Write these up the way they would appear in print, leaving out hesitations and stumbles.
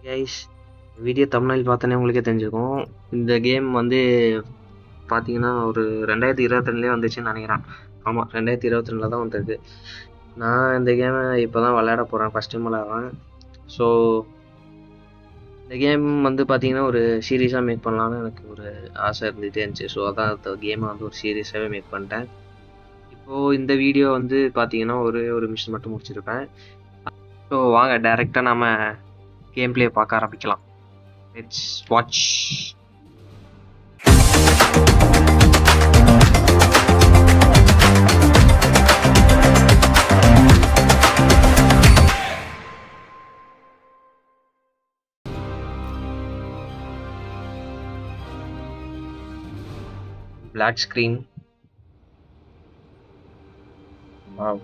Guys, video thumbnail பார்த்தோன்னே உங்களுக்கே தெரிஞ்சிருக்கும். இந்த கேம் வந்து பார்த்தீங்கன்னா ஒரு 2022லேயே வந்துச்சுன்னு நினைக்கிறேன். ஆமாம், 2022 தான் வந்திருக்கு. நான் இந்த கேமை இப்போ தான் விளையாட போகிறேன், ஃபஸ்ட் டைம் விளையாடுறேன். ஸோ இந்த கேம் வந்து பார்த்தீங்கன்னா ஒரு சீரியஸாக மேக் பண்ணலான்னு எனக்கு ஒரு ஆசை இருந்துகிட்டே இருந்துச்சு. ஸோ அதான் இந்த கேமை வந்து ஒரு சீரியஸாகவே மேக் பண்ணிட்டேன். இப்போது இந்த வீடியோ வந்து பார்த்தீங்கன்னா ஒரு மிஷன் மட்டும் முடிச்சிருப்பேன். ஸோ வாங்க டைரெக்டாக நம்ம கேம் பிளே பார்க்க ஆரம்பிக்கலாம். Let's watch. Black screen. Wow.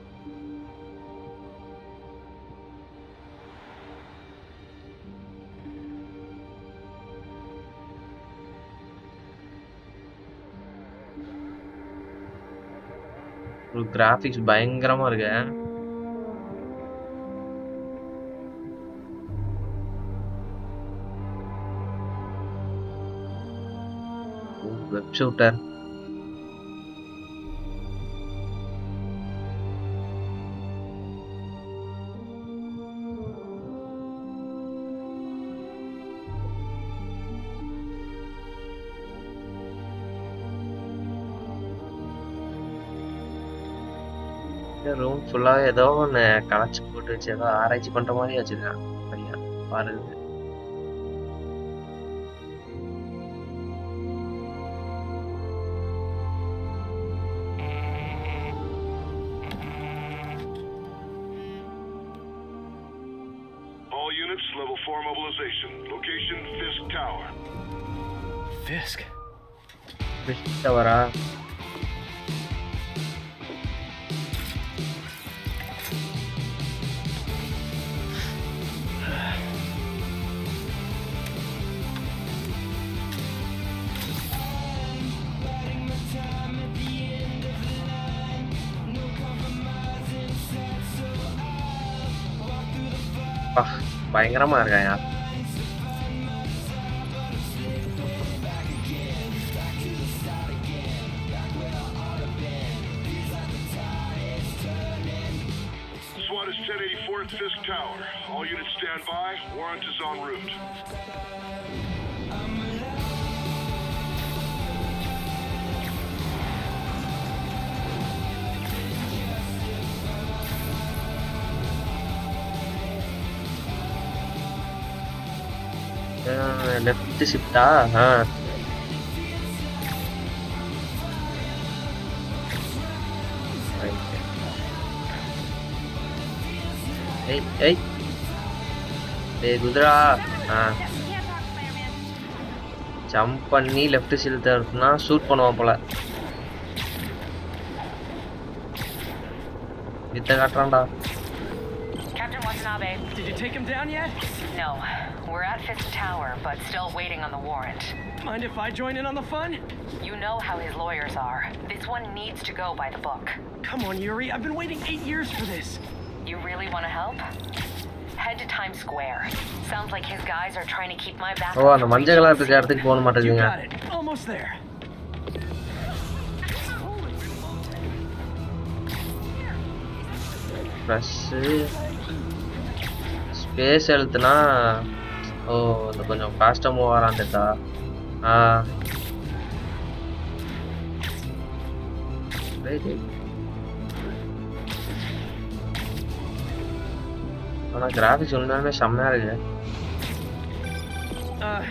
ஒரு கிராஃபிக்ஸ் பயங்கரமா இருக்கு. Web shooter. ரூம் ஃபுல்லா ஏதோ ஒன்று களைச்சி போட்டு வச்சு ஏதோ ஆராய்ச்சி பண்ற மாதிரி வச்சிருக்கான் பையன் பாருங்க. All units, level 4 mobilization. Location, Fisk Tower. Fisk? Fisk Tower-ஆ? பயங்கரமா இருக்காயா. SWAT is 1084 at Fisk Tower. All units stand by. Warrant is en route. Left ஷிஃப்டா? குதிரா ஜம்ப் பண்ணி லெஃப்ட் செலுத்தினா ஷூட் பண்ணுவான் போல. வித்த காட்டுறான்டா. Captain Watanabe. Did you take him down yet? No. We're at Fisk Tower, but still waiting on the warrant. Mind if I join in on the fun? You know how his lawyers are. This one needs to go by the book. Come on, Yuri. I've been waiting 8 years for this. You really want to help? Head to Times Square. Sounds like his guys are trying to keep my back. Oh, அந்த மஞ்சள் colour இருக்க இடத்துக்கு போக மாட்டேங்குங்க. You got it. Almost there. Press space எழுத்துனா இந்த கொஞ்சம் ஃபாஸ்டா மூவ் ஆறான்டா. ஆனா கிராஃபிக்ஸ் உண்மையாலுமே செம்மையா இருக்கு.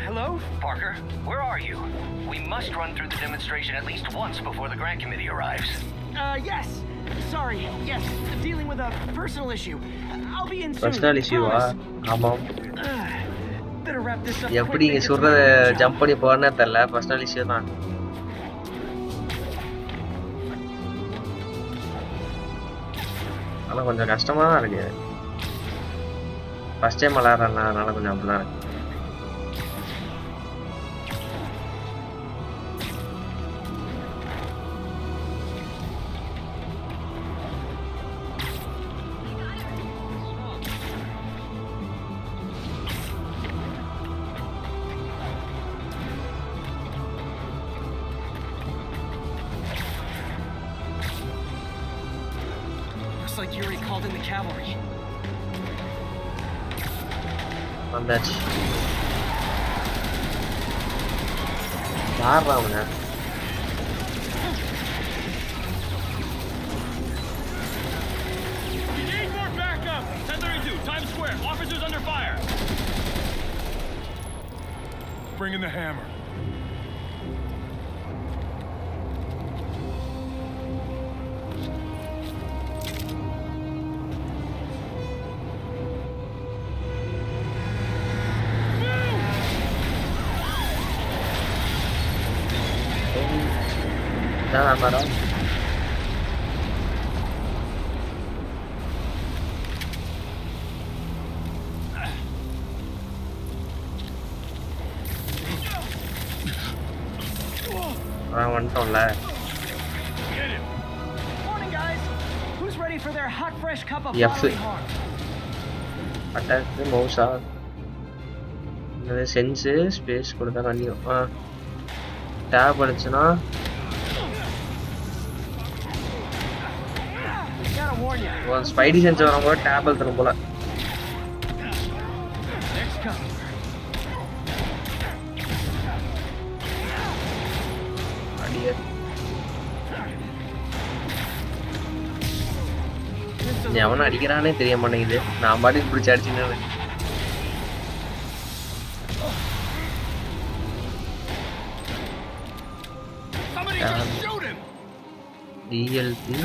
Hello? Parker, where are you? We must run through the demonstration at least once before the grant committee arrives. Yes. Sorry. Yes. Dealing with a personal issue. I'll be in soon. Personal issue-வா? ஆமாம். Better wrap this up. எப்படி இங்க சொல்றத jump பண்ணி போறனே தெரியல. Personal issue தான். ஆனா கொஞ்சம் கஷ்டமா தான் இருக்கு. ஃபர்ஸ்ட் டைம் விளையாடுறேன், அதனால கொஞ்சம் அப்படிதான் இருக்கு. Looks like Yuri called in the cavalry. வந்தாச்சு. யாரா அவன? We need more backup! 1032, Times Square. Officers under fire. Bring in the hammer. Jangan marah. Orang வந்துட்டோம்ல. Morning, guys. Who's ready for their hot, fresh cup of Yes. bodily harm? Attack மவுஸா இந்த sense space கொடுத்தா கண்டிப்பாக tap அடிச்சுன்னா Gotta warn you. Spidey sense வரும்போது tap அழுத்தணும் போல. Next cup. அடியே நீ அவனை அடிக்கிறானே தெரிய மாட்டேங்குது. நான் பாட்டுக்கு பிடிச்சி அடிச்சுன்னு Somebody just shoot him! டிஎல்பி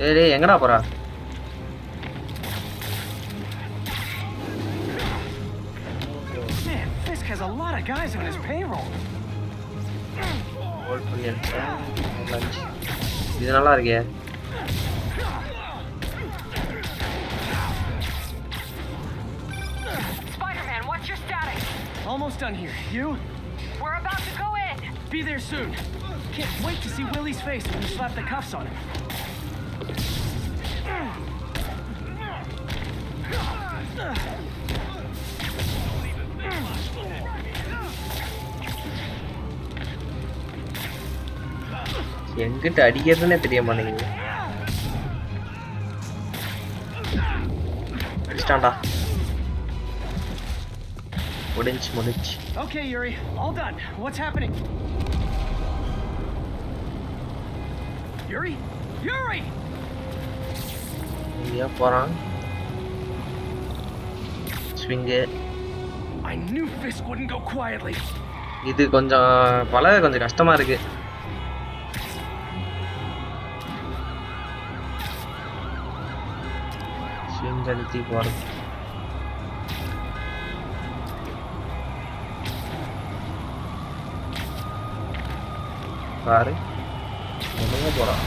ஏய் எங்கடா போறா? Man, Fisk has a lot of guys on his payroll. Hold பண்ணி அடிச்சா லஞ்ச். இது நல்லா இருக்கே. Spider-Man, what's your status? Almost done here. You? We're about to go in. Be there soon. Can't wait to see Willie's face when you slap the cuffs on him. எங்கிட்ட அடிக்கிறதுனே தெரிய மாட்டேங்குது. அடிச்சிட்டான்டா. முடிஞ்சு. Okay, Yuri. All done. What's happening? Yuri? Yuri! இங்கேயா போறான்? Swing. I knew Fisk wouldn't go quietly. இது கொஞ்சம் பழக கொஞ்சம் கஷ்டமா இருக்கு. ஸ்விங் அடிச்சு போறது. பாரு எங்க போறான்?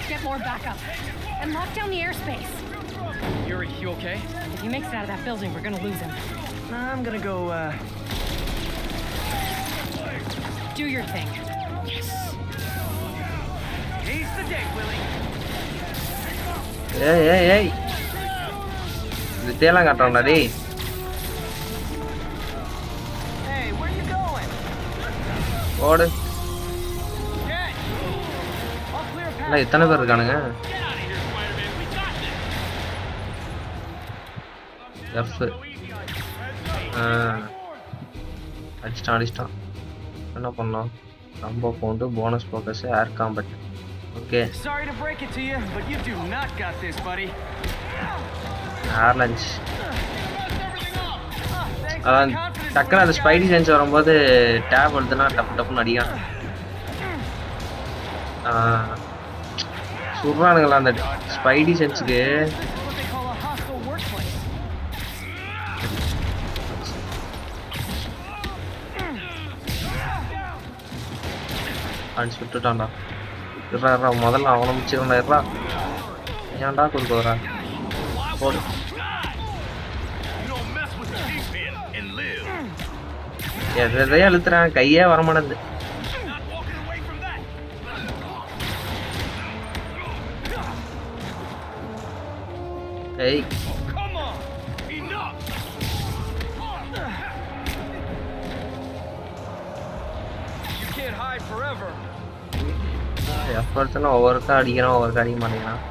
Get more backup and lock down the airspace. Yuri, you okay? If he makes it out of that building, we're gonna lose him. I'm gonna go, Do your thing. He's the day, Willie. ஏய் இது தேலாம் காட்டுறான்டா டேய். Hey, where you going? ஓடு. Get! I'll clear a path. இல்ல இத்தனை பேர் இருக்கானுங்க. Get out of here, Spider-Man. We got this. F. அடிச்சிட்டான். என்ன பண்ணலாம்? ரொம்ப போண்டு bonus focus air combat. Okay Sorry to break it to you, but you do not got this, buddy. Air lunch. Thanks for அதான் the confidence. டக்குன்னு அந்த Spidey sense வரும்போது tape எடுத்துனா டப்புன்னு அடிக்கான். சொல்றானுங்களா அந்த Spidey சென்ஸுக்கு. This is what they call a hostile workplace. அடிச்சு விட்டுட்டான்டா. இருறா முதல்ல அவனை முடிச்சிருந்தா இருறா. ஏன்டா கொடுக்க வரா? போடு. You don't mess with the kingpin and live. எதையோ அழுத்துறான், கையே வரமாட்டேங்குது. Not walking away from that. ஏய் Come on. Enough. You can't hide forever. எஃபர்ட்ஸ்லாம் ஒவ்வொருக்கா அடிக்கிறான், ஒவ்வொருக்கா அடிக்க மாட்டேங்கிறான்.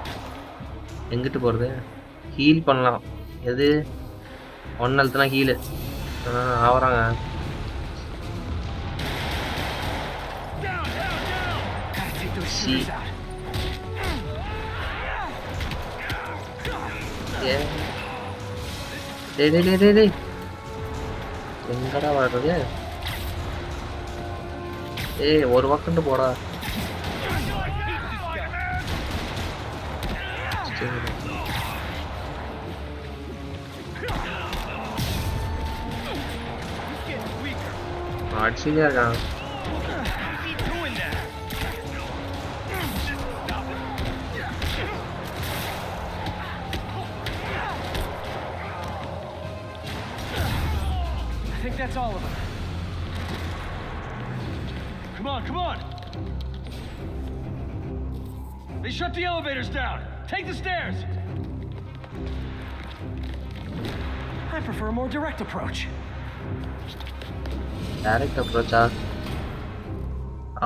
எங்கிட்டு போகிறது? ஹீல் பண்ணலாம். எது ஒன்று அழுத்துனா ஹீலு ஆவறாங்க. Gotta take those See. shooters out. ஏ டேய் டேய் டேய் டேய் டேய் எங்கடா வர்றது? ஏய் ஒரு பக்கம்ட்டு போடா. சரி. அடிச்சுட்டே இருக்கான். Keep doing that. I think that's all of them. Come on, come on. They shut the elevators down. Take the stairs. I prefer a more direct approach. Direct அப்ரோச்சா?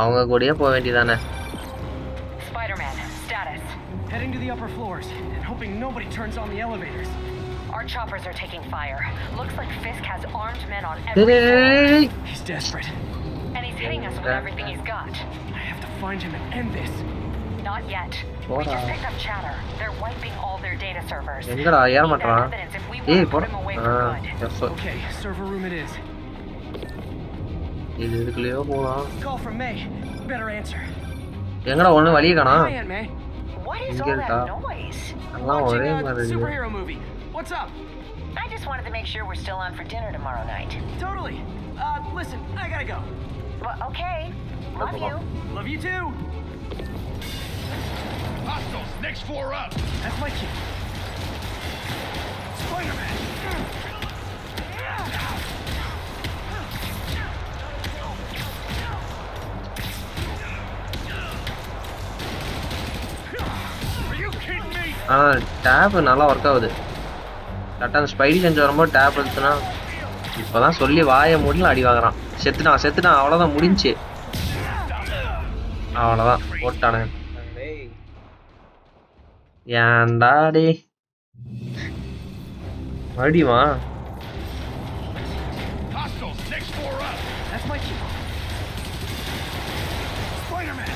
அவங்க கூடயே போக வேண்டியதானே? Spider-Man, status. Heading to the upper floors and hoping nobody turns on the elevators. Our choppers are taking fire. Looks like Fisk has armed men on டேய் every டேய் floor. டேய் டேய். He's desperate. And he's hitting us with everything he's got. I have to find him and end this. Not yet. We just picked up chatter. They're wiping all their data servers. எங்கடா ஏற We need that மாட்டான்? evidence if we ஏய் want to போட. put him away for good. F Okay, server room it is. இது இதுக்குள்ளேயோ போகலாம். Call from May. Better answer. எங்கடா ஒண்ணு வழியே காணோம். Hi, Aunt May. What is இங்க all இருக்கா? that noise? எல்லாம் ஒரே Watching மாதிரி a இருக்கு. superhero movie. What's up? I just wanted to make sure we're still on for dinner tomorrow night. Totally. Listen, I gotta go. Well, okay. Love you. Love you too. Hostiles, next floor up. That's my cue. Spider-Man. Are you kidding me? Tape நல்லா work ஆகுது. கரெக்டாக அந்த Spidey செஞ்சு வரும்போது tape எடுத்துனா இப்போதான் சொல்லி வாயை முடியல அடி வாங்குறான். செத்துட்டான் செத்துட்டான், அவ்வளோதான் முடிஞ்சு. அவ்வளோதான் போட்டானுங்க. ஏன்டா டே மறுபடியுமா? Hostiles, next floor up. That's my cue. Spider-Man.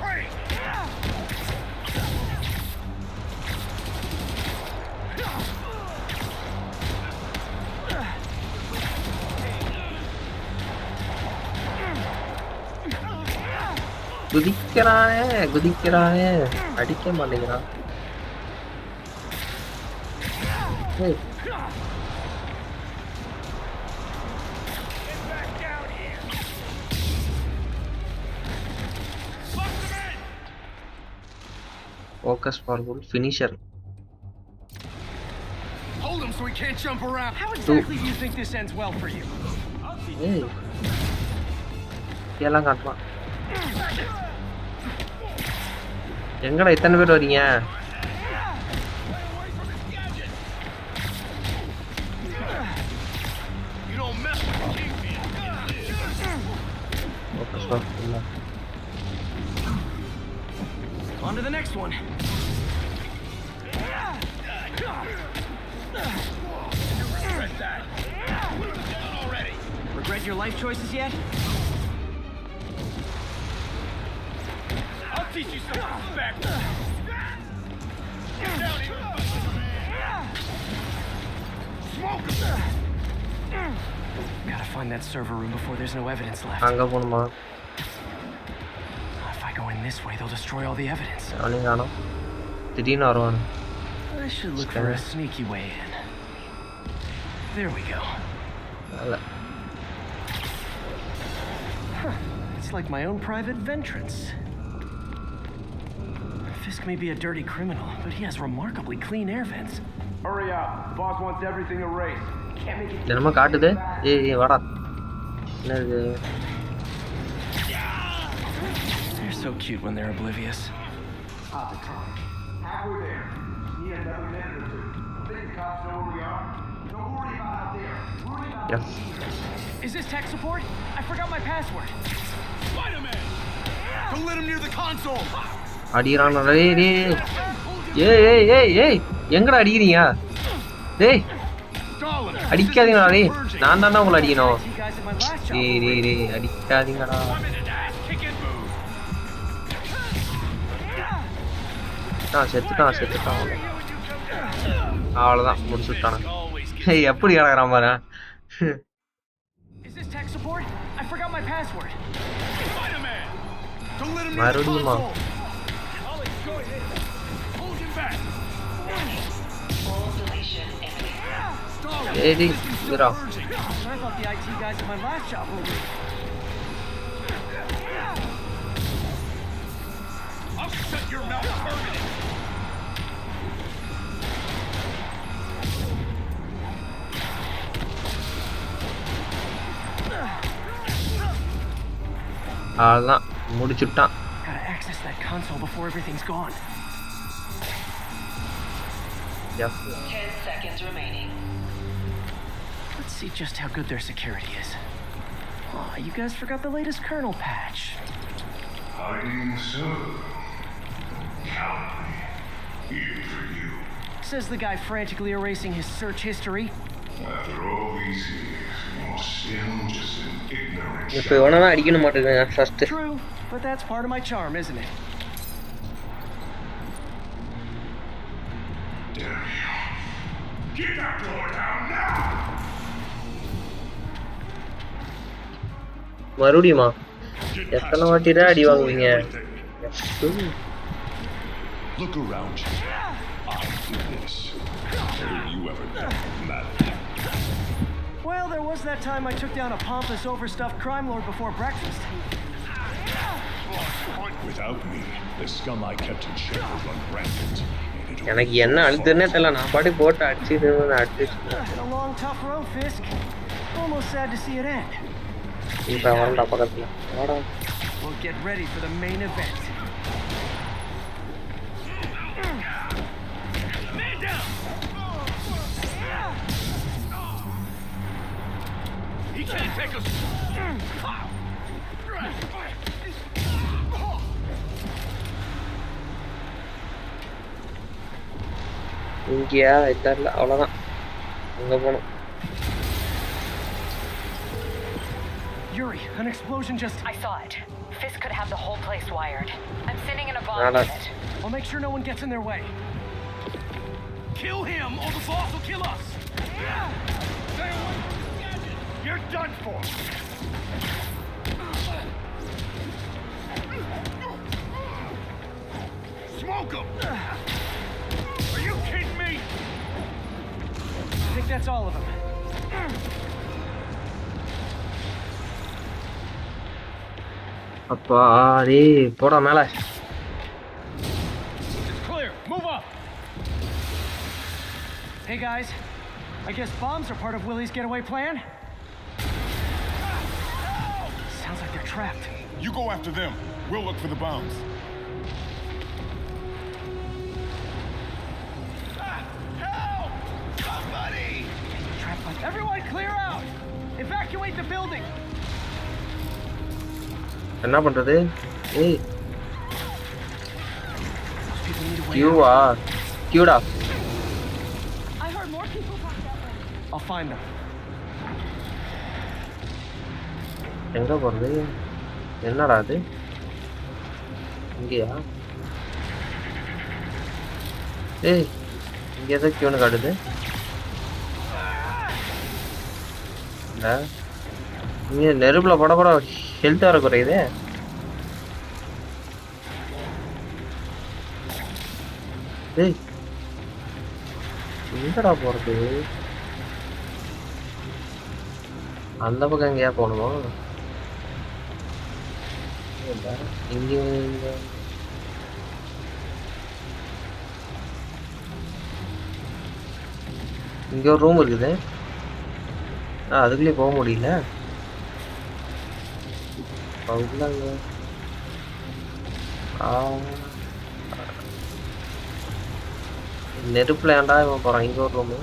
Hurry. குதிக்கிறானே குதிக்கிறானே அடிக்க மாட்டேங்கிறான். ஏய் focus for good finisher. Hold him so he can't jump around. How exactly do you think this ends well for you? ஏய் எல்லாம் காட்டுவான். எங்கடா இத்தனை பேர் வரீங்க? You don't mess with the Kingpin. focus for good. On to the next one. Regret that. Down already. Regret your life choices yet? I'll teach you some respect. Get down here. Smoke him. Gotta find that server room before there's no evidence left. அங்க போணுமா? If I go in this way, they'll destroy all the evidence. அவனையும் காணோம். திடீர்னு வருவான். I should look for a sneaky way in. There we go. நல்ல It's like my own private ventrance. Fisk may be a dirty criminal, but he has remarkably clean air vents. Hurry up. Boss wants everything erased. என்னமா காட்டுது? ஏய் வாடா. என்ன இது? They're so cute when they're oblivious. Halfway there. Need another minute or two. Think the cops know where we are? Don't worry about out there. Worry about Yes. Is this tech support? I forgot my password. Spider-Man! Don't let him near the console! அடிக்கிறான். டேய் டேய். ஏய் எங்கடா அடிக்கிறீங்க? டேய் அடிக்காதீங்கடா டேய். நான் தான்டா உங்களை அடிக்கணும். You guys at my last job. டேய் அடிக்காதீங்கடா. செத்துட்டான். அவ்வளோதான் முடிச்சுட்டானே. எப்படி கிடக்குறான் பாரு. Is this tech support? I forgot my password. Spider-Man! Don't let him near the மறுபடியுமா? console! Hold him back! ஏய் டேய் இதுடா. I thought the IT guys at my last job were rude. I'll shut your mouth permanently! அவ்வளோதான் முடிச்சுட்டான். Gotta access that console before everything's gone. Yes. 10 seconds remaining. Let's see just how good their security is. Oh, you guys forgot the latest kernel patch. Hiding so. Cowardly. Here for you. Says the guy frantically erasing his search history. After all these years, you're still just an ignorant இப்போ இவனை அடிக்கணும் மாட்டேங்குது first. True, but that's part of my charm, isn't it? Damn you. Get that door down now! மறுபடியுமா? எத்தனை வாட்டிதான் அடி வாங்குவீங்க? Look around you. I do this. What have you ever done matter? Well, there was that time I took down a pompous, overstuffed crime lord before breakfast. Without me, the scum I kept in check would run rampant. எனக்கு என்ன அழுதுன்னே தெரியல. நான் பாட்டி போட்டு அடிச்சு Been a long, tough road, Fisk. Almost sad to see it end. இப்போ வரண்டா பக்கத்துல. வாடா. We'll get ready for the main event. Man down! He can't take us! இங்கேயா தெரியல. அவ்வளோதான். அங்கே போகணும். Yuri, an explosion just... I saw it. Fisk could have the whole place wired. I'm sitting in a bomb Nada. unit. I'll make sure no one gets in their way. Kill him or the boss will kill us! You're done for! Smoke him! Are you kidding me? I think that's all of them. அப்பா டேய் போடா மேலே. It's clear. Move up! Hey guys, I guess bombs are part of Willie's getaway plan? Sounds like they're trapped. You go after them. We'll look for the bombs. Help! Somebody! Trapped by... Everyone clear out! Evacuate the building! என்ன பண்றது? ஏய் Those people need a way out. கியூவா? கியூடா. I heard more people talk that way. I'll find them. எங்க போறது? என்னடா அது? இங்கேயா? ஏய் இங்க ஏதோ கியூன்னு காட்டுது. இல்ல இங்க நெருப்புல பட ஹெல்த் வர குறையுது. ஏய் எங்கடா போறது? அந்த பக்கம் எங்கேயா போகணுமா? இங்க இங்க ஒரு ரூம் இருக்குது. அதுக்குள்ளே போக முடியல. உள்ளங்க நெருப்புல ஏன்டா இவன் போறான்? இங்க ஒரு ரூமு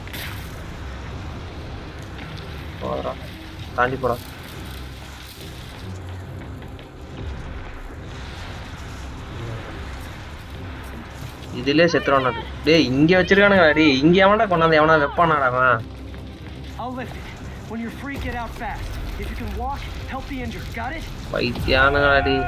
போறான், தாண்டி போறான். இதுலயே செத்துறான். டேய் இங்க வச்சிருக்கானுங்க. டேய் இங்க எவன்டா கொண்டாந்து எவனா வெப்பானாடா அவன்? பைத்தியானுங்களா டேய்.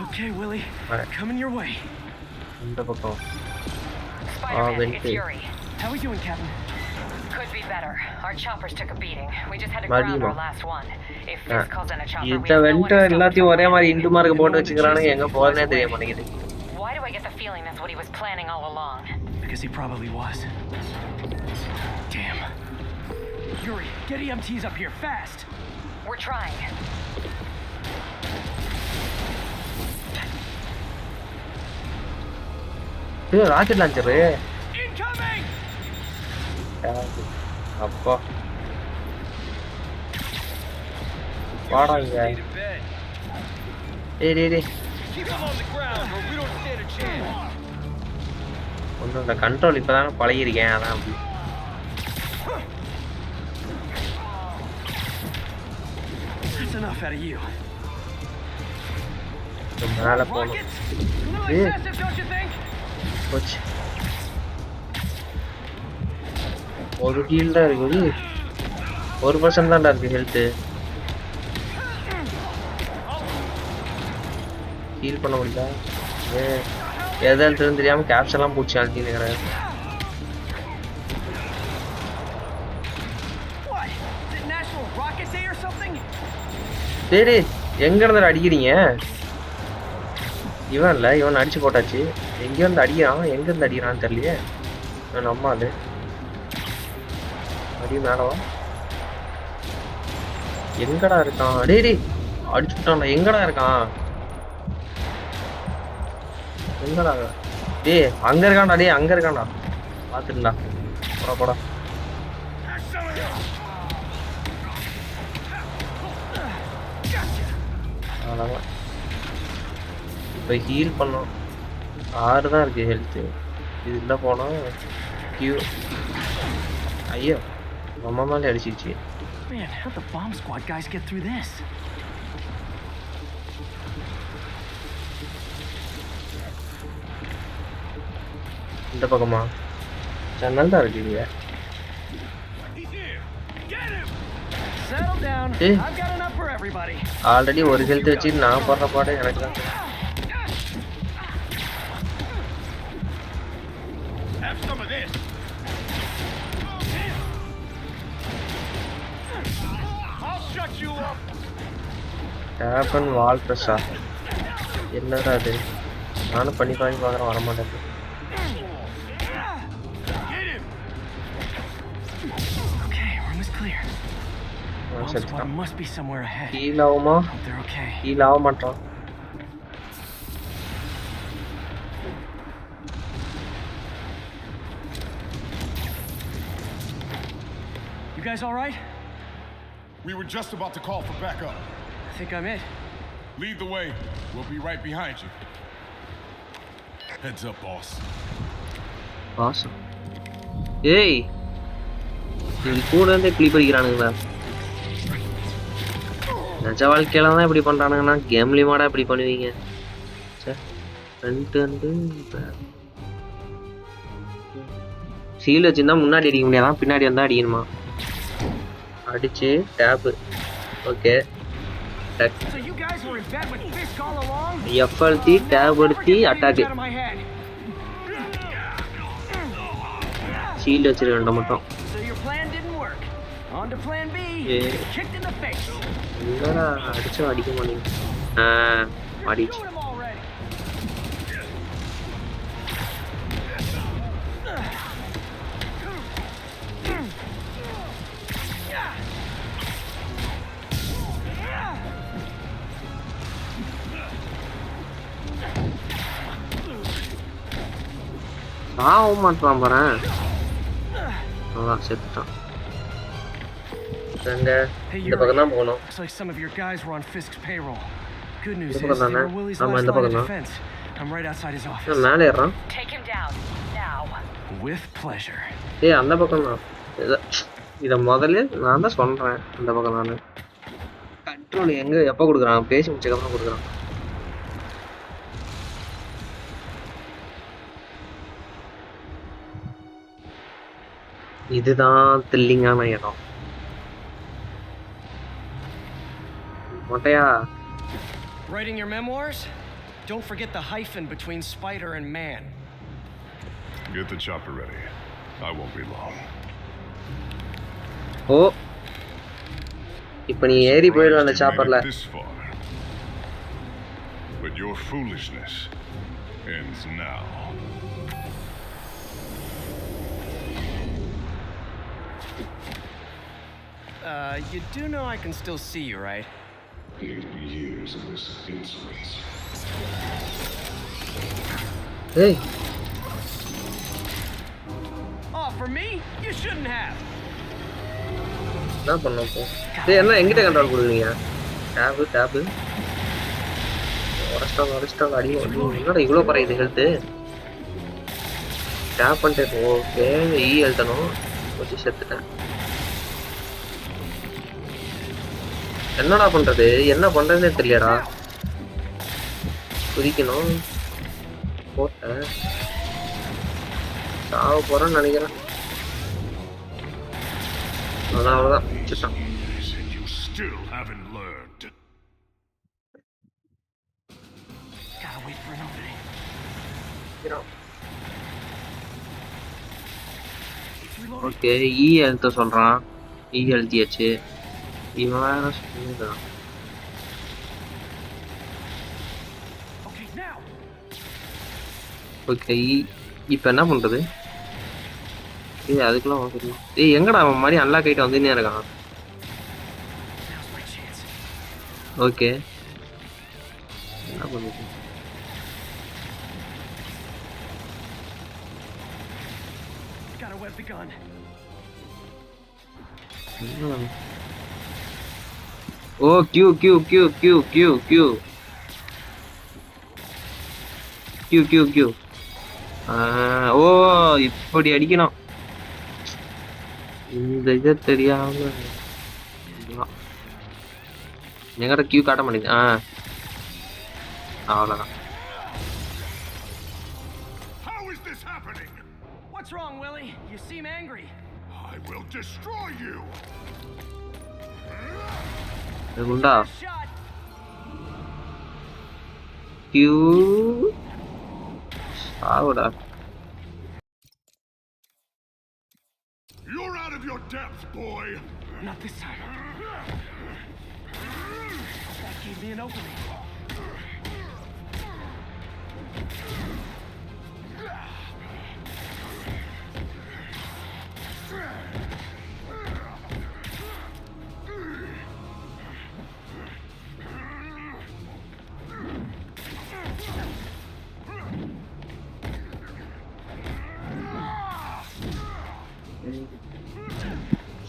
Okay, Willie. Coming your way. Spider-Man, it's Yuri. How we doing, Captain? Could be better. Our choppers took a beating. We just had to ground our last one. If Fizz calls in a chopper, we have no one to எல்லாத்தையும் ஒரே மாதிரி into mark போட்டு வச்சிருக்கானுங்க. எங்க போறனே தெரிய மாட்டேங்குது. Why do I get the feeling that's what he was planning all along? Because he probably was. Damn. Yuri, get EMTs up here fast. We're trying. Dude, rocket launcher. Incoming. அப்பா வாடா இங்க. டேய் டேய் டேய். Keep him on the ground or we don't stand a chance. ஒண்ணுல control இப்பதானே பழகிருக்கேன் அதான் அப்படி. That's enough out of you. மேல போணும். ஏய் போச்சு. ஒரு ஹீல் தான் இருக்குது. 1% தான்டா இருக்கு ஹெல்த். ஹீல் பண்ண முடியல. எதாவது தெரியாம கேப்ஸ் எல்லாம் பூச்சி அழுத்தி நிக்கிறேன். சரி எங்க இருந்து அடிக்கிறீங்க? இவன் இல்ல, இவன் அடிச்சு போட்டாச்சு. எங்க இருந்து அடிக்கிறான், எங்க இருந்து அடிக்கிறான்னு தெரியலையே. நம்ம அது அடி மேலவா எங்கடா இருக்கான்? டேய் டேய் அடிச்சு விட்டான்டா. எங்கடா இருக்கான்? எங்கடா? டேய் அங்க இருக்கான்டா. டேய் அங்க இருக்கான்டா. பாத்துடா. போடா போடா. அவ்வளோதான். இப்போ ஹீல் பண்ணோம். 6 தான் இருக்கு ஹெல்த்து. இதுல போனா கியூ. ஐயோ நம்ம மேலே அடிச்சிச்சு. Man, how'd the bomb squad guys get through this? இந்த பக்கமா ஜன்னல் தான் இருக்குங்க. Settle down. I've got enough for everybody. Already ஒரு ஹெல்த் வச்சு நான் போடுற பாடு எனக்கு தான். Have some of this. I'll shut you up. டேப்பன் வால் பிரஷா என்னடா அது? நானும் பண்ணி பார்க்குறேன், வர மாட்டேங்குது. Okay, room is clear. Squad must be somewhere ahead. Heal ஆகுமா? They're okay. ஹீல் ஆக மாட்டான். You guys all right? We were just about to call for backup. I think I'm it. Lead the way. We'll be right behind you. Heads up, boss. Boss. ஏய் இது கூட இருந்தே clip அடிக்கிறானுங்களா? நிஜ வாழ்க்கையில தான் இப்படி பண்றானுங்கன்னா கேம்லயுமாடா இப்படி பண்ணுவீங்க? சீல் வச்சிருந்தா முன்னாடி அடிக்க முடியாதான், பின்னாடி வந்தா அடிக்கணுமா? அடிச்சு டேப். ஓகே எஃப்எல்டி டேப் எடுத்து அட்டாக்கு. சீல் வச்சிருக்கேன் மட்டும். என்னடா அடிச்சும் அடிக்க மாட்டேங்க. மாடிச்சு. சாவ மாட்டான் பாறேன். அதான் செத்துட்டான். எங்க இந்த பக்கம் தான் போகணும். Looks like some of your guys were on Fisk's payroll. Good news is இந்த பக்கம் they தானே? were Willie's ஆமா, last இந்த line of பக்கம் தான். defense. I'm right outside his office. மேலே ஏறான். Take him down now. With pleasure. ஏய் அந்த பக்கம் தான். இத முதல்ல நான் தான் சொல்றேன். அந்த பக்கம் தானே. கண்ட்ரோல் எங்க எப்ப கொடுக்குறான்? பேசி முடிச்சதுக்கு அப்புறம் கொடுக்குறான். இதுதான் த்ரில்லிங்கான இடம். மொட்டையா Writing your memoirs? Don't forget the hyphen between spider and man. Get the chopper ready. I won't be long. ஓ இப்போ நீ ஏறி போயிடுவ அந்த சாப்பர்ல. This far. But your foolishness ends now. You do know I can still see you, right? 8 years of this insolence. ஏய் Oh, for me? You shouldn't have. என்ன பண்ண போ? டேய் என்ன எங்கிட்ட கண்ட்ரோல் கொடுக்குறீங்க? டேப் ஒரஸ்டா அடி. என்னடா இவ்வளோ பரையுது ஹெல்த்து? டேப் பண்ணிட்டு ஓகே ஈ எழுத்தணும். வச்சு செத்துட்டேன். என்னடா பண்றது? என்ன பண்றதுன்னே தெரியலடா. குதிக்கணும். போட்டேன். சாவ போறேன்னு நினைக்கிறேன். அவ்வளோதான் வச்சுட்டான். You still haven't learned. Gotta wait for an opening. Okay E எழுத்த சொல்றான். ஈ எழுத்தியாச்சு. இவன் வேற சொல்லிடுறான். Okay, now. ஓகே இப்போ என்ன பண்றது? ஏய் அதுக்குலாம் ஓகே. ஏய் எங்கடா அவன் மாதிரி அன்லாக் ஆயிட்டு வந்துன்னே இருக்கான். Now's my chance. ஓகே என்ன பண்ணுது? Gotta web the gun. ஓ Q Q Q Q Q Q Q Q Q ஓ இப்படி அடிக்கணும். இந்த இதை தெரியாம எங்கட கியூ காட்ட மாட்டேங்குது. அவ்வளோதான். How is this happening? What's wrong, Willie? You seem angry. I will destroy you. குண்டா Shot. கியூ சாவுடா. You're out of your depth, boy. Not this time. That gave me an opening.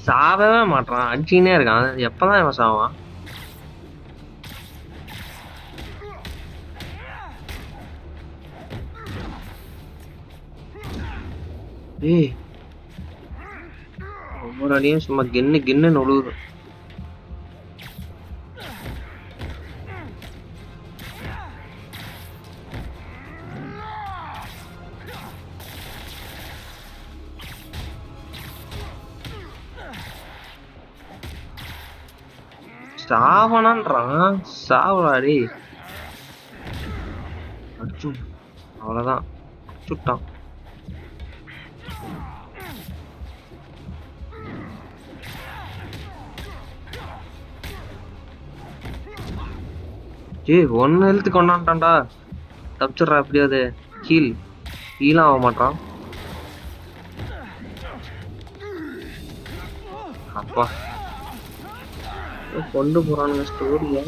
சாவவே மாட்டான். அடிச்சுக்கினே இருக்கான். எப்பதான் இவன் சாவான்? ஏய் ஒவ்வொரு அடியும் சும்மா கின்னு நொழுகுது. சாவனான்றான். சாவலாடி அடிச்சு அவ்வளோதான் சுட்டான். ஏய் 1 ஹெல்த் கொண்டான்டான்டா. தப்பிச்சிடுறா எப்படியாவது. ஹீலாம் ஆக மாட்டான். அப்பா கொண்டு போறானுங்க ஸ்டோரியா.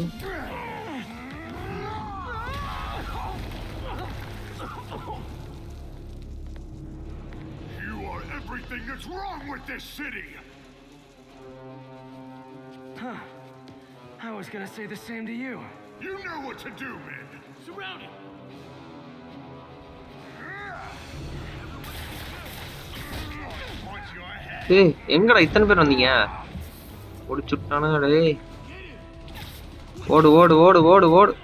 You are everything that's wrong with this city. Huh. I was gonna say the same to you. You know what to do, man. Surround it. Watch your head. ஏய் எங்கடா இத்தனை பேர் வந்தீங்க? ஓடிச்சுட்டானுங்க டேய். ஓடு ஓடு ஓடு ஓடு ஓடு.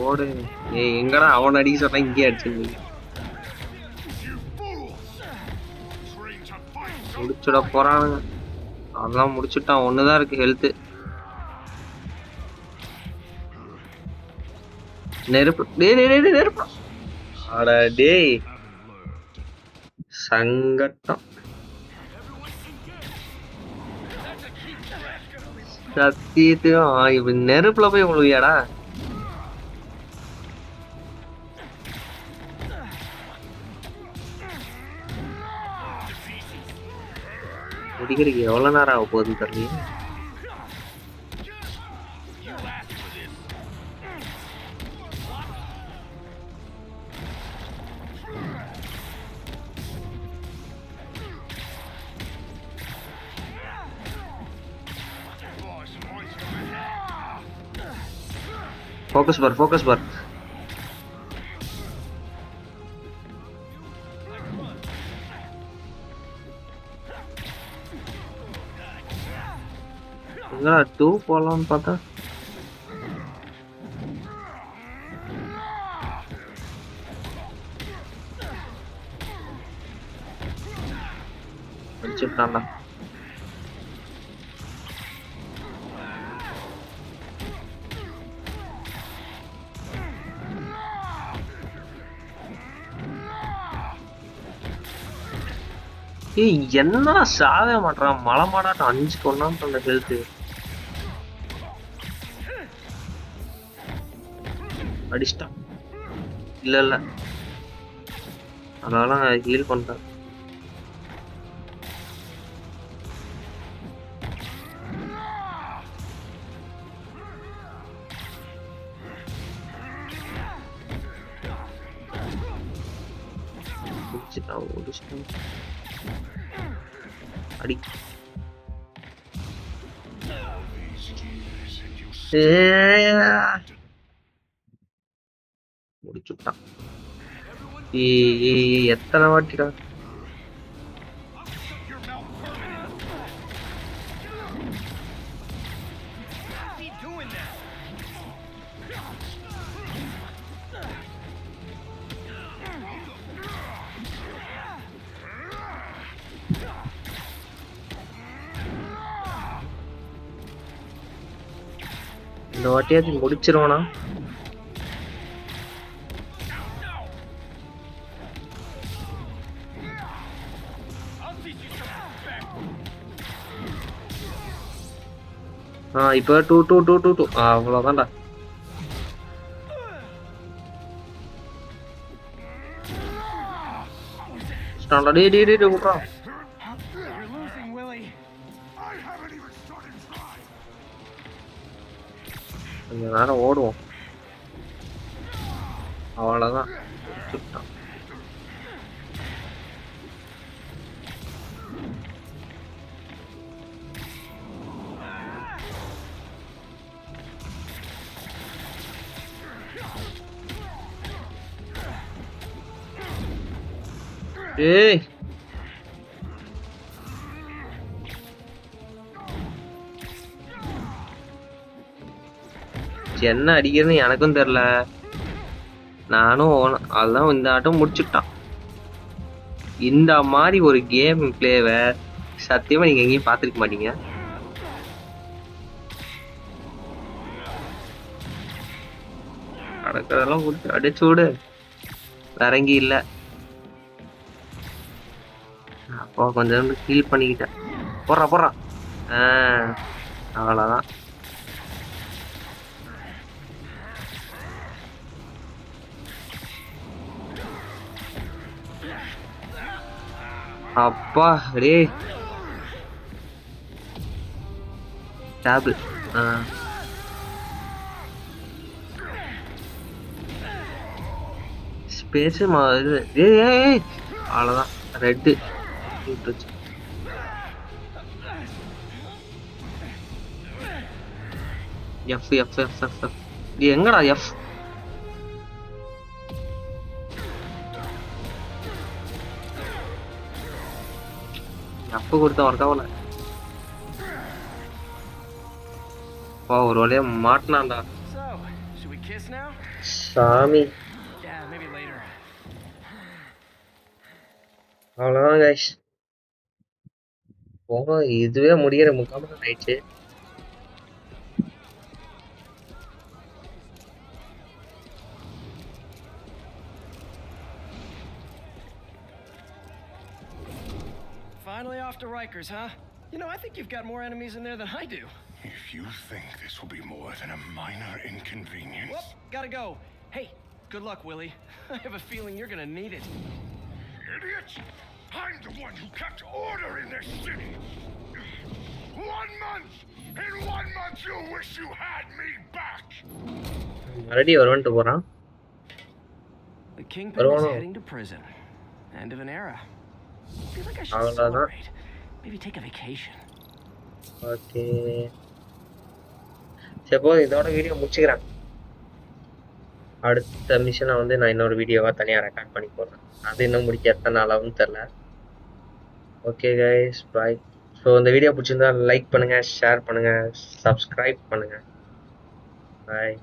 ஓடு. ஏய் எங்கடா அவன் அடிக்க சொன்னா இங்கே அடிச்சிருந்தீங்க. You fools. Trained to fight so முடிச்சுட போறானுங்க. அதெல்லாம் முடிச்சுட்டான். ஒண்ணுதான் இருக்கு ஹெல்த். நெருப்பு. டேய் டேய் டேய் நெருப்பு. அட டேய் சங்கட்டம். சத்தியத்தையும் இப்ப நெருப்புல போய் விழுவியாடா. முடிக்கிறதுக்கு எவ்வளவு நேரம் ஆக போகுது தெரியல. ஃபோக்கஸ் பார் ஃபோக்கஸ் பார். எங்கடா 2 போலாம்னு பார்த்தா அடிச்சுட்டான்டா. ஏய் என்னடா சாவே மாட்டான். மலை மாடாட்டம் 5 கொண்டான்னு அந்த ஹெல்த். அடிச்சிட்டான். இல்ல இல்ல அதனால ஹீல் பண்ணிட்டேன். முடிச்சிட்டான். அடி. முடிச்சுட்டான். எத்தனை வாட்டிடா. இந்த வாட்டியாச்சும் முடிச்சிருவானா. இப்போ 2 அவ்வளவுதான்டா. ஸ்டாண்டர்ட் டேய் விட்றா. You're losing, Willie. I haven't even started trying. கொஞ்ச நேரம் ஓடுவோம். அவ்வளவுதான். சுட்டான். ஏய் என்ன அடிக்கிறதுன்னு எனக்கும் தெரியல. நானும் அதுதான் இந்த ஆட்டம் முடிச்சுட்டான். இந்த மாதிரி ஒரு கேம் பிளேவை சத்தியமா நீங்க எங்கேயும் பார்த்துருக்க மாட்டீங்க. நடக்கிறதெல்லாம் அடிச்சு விடு. இறங்கி இல்லை. அப்போ கொஞ்சம் ஹீல் பண்ணிக்கிட்டேன். போடுறான். அவ்வளோதான். அப்பா அடே டேபிள். ஸ்பேஸ் இது ஏய் அவ்வளோதான். Red F F F F F இது எங்கடா எஃப்? எஃப் கொடுத்தா ஒர்க் ஆகல. ஒரு வழியா மாட்டினான்டா சாமி. அவ்வளோதான் கைஸ். போக இதுவே முடிகிற 3/4 மணி நேரம் ஆயிடுச்சு. Finally off to Rikers, huh? You know, I think you've got more enemies in there than I do. If you think this will be more than a minor inconvenience... Whoop, gotta go. Hey, good luck, Willie. I have a feeling you're gonna need it. Idiots! I'm the one who kept order in this city! 1 month! In 1 month you'll wish you had me back! Already வருவன்ட்டு போறான். The Kingpin is heading to prison. End of an era. I feel like I should celebrate. Maybe take a vacation. Okay. சப்போ இதோட video முடிச்சுக்கிறேன். அடுத்த மிஷனை வந்து நான் இன்னொரு வீடியோவா தனியாக record பண்ணி போடுறேன். அது இன்னும் முடிக்க எத்தனை நாள் ஆகும்னு தெரில. ஓகே கைஸ், பாய். ஸோ இந்த வீடியோ பிடிச்சிருந்தா லைக் பண்ணுங்கள், ஷேர் பண்ணுங்கள், சப்ஸ்கிரைப் பண்ணுங்கள். பாய்.